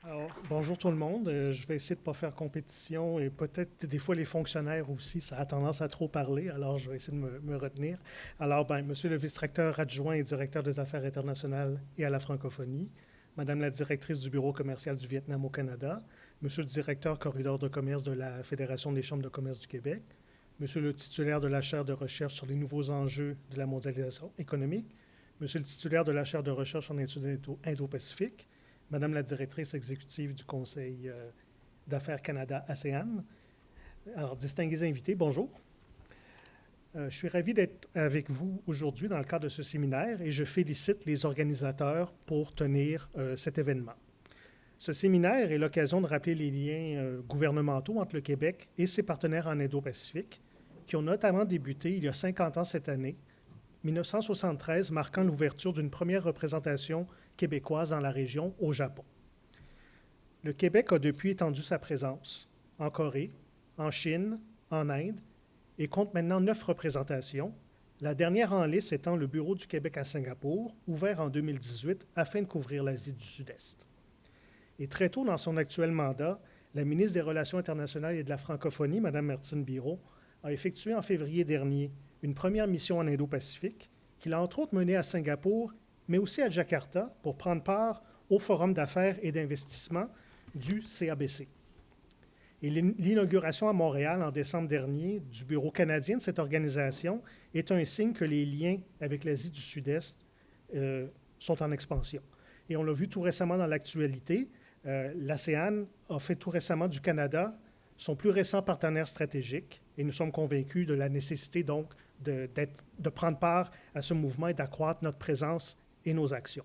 Alors, bonjour tout le monde. Je vais essayer de ne pas faire compétition et peut-être des fois les fonctionnaires aussi, ça a tendance à trop parler, alors je vais essayer de me retenir. Alors, monsieur le vice-recteur adjoint et directeur des affaires internationales et à la francophonie, madame la directrice du bureau commercial du Vietnam au Canada, monsieur le directeur corridor de commerce de la Fédération des chambres de commerce du Québec, monsieur le titulaire de la chaire de recherche sur les nouveaux enjeux de la mondialisation économique, monsieur le titulaire de la chaire de recherche en études Indo-Pacifique, Madame la directrice exécutive du Conseil d'affaires Canada-ASEAN. Alors, distingués invités, bonjour. Je suis ravi d'être avec vous aujourd'hui dans le cadre de ce séminaire et je félicite les organisateurs pour tenir cet événement. Ce séminaire est l'occasion de rappeler les liens gouvernementaux entre le Québec et ses partenaires en Indo-Pacifique, qui ont notamment débuté il y a 50 ans cette année, 1973 marquant l'ouverture d'une première représentation québécoise dans la région au Japon. Le Québec a depuis étendu sa présence en Corée, en Chine, en Inde et compte maintenant 9 représentations, la dernière en liste étant le Bureau du Québec à Singapour, ouvert en 2018 afin de couvrir l'Asie du Sud-Est. Et très tôt dans son actuel mandat, la ministre des Relations internationales et de la francophonie, Mme Martine Biron, a effectué en février dernier une première mission en Indo-Pacifique qu'il a entre autres menée à Singapour, mais aussi à Jakarta pour prendre part au Forum d'affaires et d'investissement du CABC. Et l'inauguration à Montréal en décembre dernier du bureau canadien de cette organisation est un signe que les liens avec l'Asie du Sud-Est sont en expansion. Et on l'a vu tout récemment dans l'actualité, l'ASEAN a fait tout récemment du Canada son plus récent partenaire stratégique et nous sommes convaincus de la nécessité donc de prendre part à ce mouvement et d'accroître notre présence et nos actions.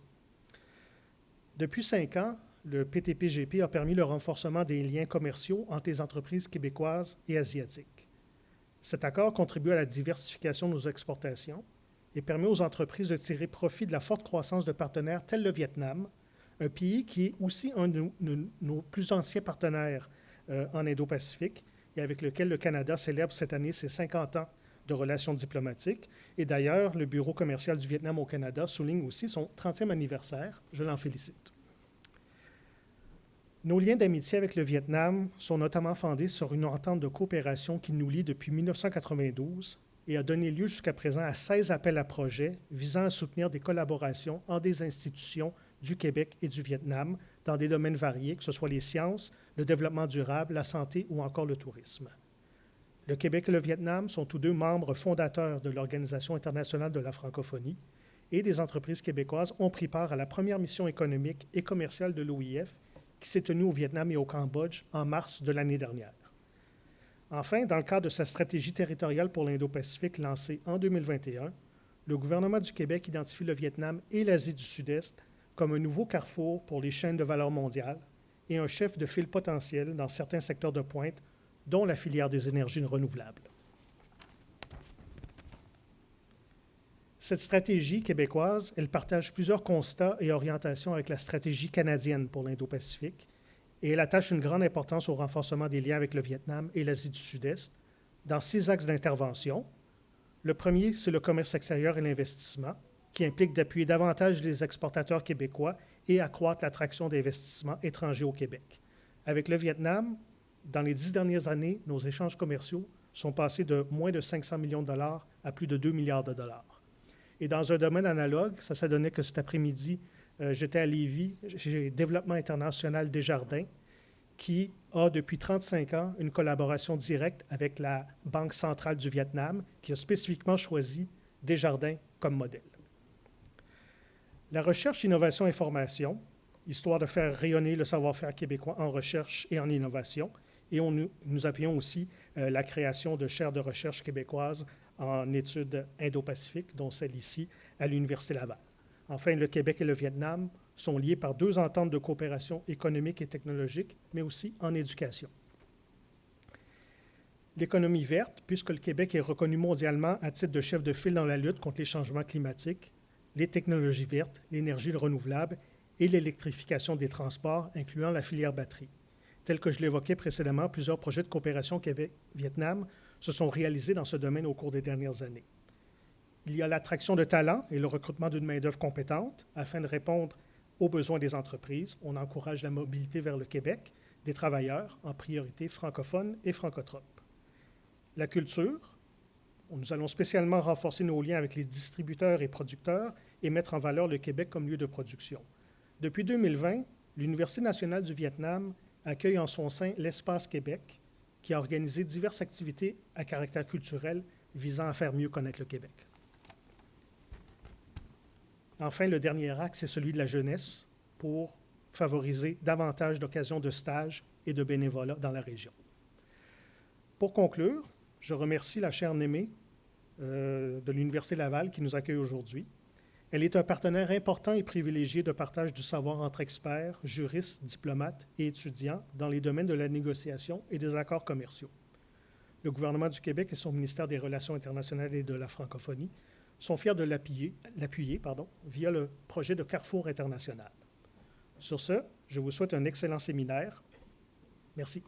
Depuis 5 ans, le PTPGP a permis le renforcement des liens commerciaux entre les entreprises québécoises et asiatiques. Cet accord contribue à la diversification de nos exportations et permet aux entreprises de tirer profit de la forte croissance de partenaires tels le Vietnam, un pays qui est aussi un de nos plus anciens partenaires en Indo-Pacifique et avec lequel le Canada célèbre cette année ses 50 ans de relations diplomatiques. Et d'ailleurs, le Bureau commercial du Vietnam au Canada souligne aussi son 30e anniversaire. Je l'en félicite. Nos liens d'amitié avec le Vietnam sont notamment fondés sur une entente de coopération qui nous lie depuis 1992 et a donné lieu jusqu'à présent à 16 appels à projets visant à soutenir des collaborations entre des institutions du Québec et du Vietnam dans des domaines variés, que ce soit les sciences, le développement durable, la santé ou encore le tourisme. Le Québec et le Vietnam sont tous deux membres fondateurs de l'Organisation internationale de la francophonie et des entreprises québécoises ont pris part à la première mission économique et commerciale de l'OIF qui s'est tenue au Vietnam et au Cambodge en mars de l'année dernière. Enfin, dans le cadre de sa stratégie territoriale pour l'Indo-Pacifique lancée en 2021, le gouvernement du Québec identifie le Vietnam et l'Asie du Sud-Est comme un nouveau carrefour pour les chaînes de valeur mondiale et un chef de file potentiel dans certains secteurs de pointe, dont la filière des énergies renouvelables. Cette stratégie québécoise, elle partage plusieurs constats et orientations avec la stratégie canadienne pour l'Indo-Pacifique et elle attache une grande importance au renforcement des liens avec le Vietnam et l'Asie du Sud-Est dans 6 axes d'intervention. Le premier, c'est le commerce extérieur et l'investissement, qui implique d'appuyer davantage les exportateurs québécois et accroître l'attraction d'investissements étrangers au Québec. Avec le Vietnam, dans les 10 dernières années, nos échanges commerciaux sont passés de moins de 500 millions de dollars à plus de 2 milliards de dollars. Et dans un domaine analogue, ça s'est donné que cet après-midi, j'étais à Lévis, chez Développement international Desjardins, qui a depuis 35 ans une collaboration directe avec la Banque centrale du Vietnam, qui a spécifiquement choisi Desjardins comme modèle. La recherche, innovation et formation, histoire de faire rayonner le savoir-faire québécois en recherche et en innovation. Et nous appuyons aussi la création de chaires de recherche québécoises en études indo-pacifiques, dont celle ici à l'Université Laval. Enfin, le Québec et le Vietnam sont liés par 2 ententes de coopération économique et technologique, mais aussi en éducation. L'économie verte, puisque le Québec est reconnu mondialement à titre de chef de file dans la lutte contre les changements climatiques, les technologies vertes, l'énergie renouvelable et l'électrification des transports, incluant la filière batterie. Tel que je l'évoquais précédemment, plusieurs projets de coopération Québec-Vietnam se sont réalisés dans ce domaine au cours des dernières années. Il y a l'attraction de talents et le recrutement d'une main-d'œuvre compétente afin de répondre aux besoins des entreprises. On encourage la mobilité vers le Québec des travailleurs, en priorité francophones et francotropes. La culture, nous allons spécialement renforcer nos liens avec les distributeurs et producteurs et mettre en valeur le Québec comme lieu de production. Depuis 2020, l'Université nationale du Vietnam accueille en son sein l'Espace Québec, qui a organisé diverses activités à caractère culturel visant à faire mieux connaître le Québec. Enfin, le dernier axe, c'est celui de la jeunesse pour favoriser davantage d'occasions de stages et de bénévolat dans la région. Pour conclure, je remercie la chaire Némé de l'Université Laval qui nous accueille aujourd'hui. Elle est un partenaire important et privilégié de partage du savoir entre experts, juristes, diplomates et étudiants dans les domaines de la négociation et des accords commerciaux. Le gouvernement du Québec et son ministère des Relations internationales et de la francophonie sont fiers de l'appuyer via le projet de Carrefour international. Sur ce, je vous souhaite un excellent séminaire. Merci.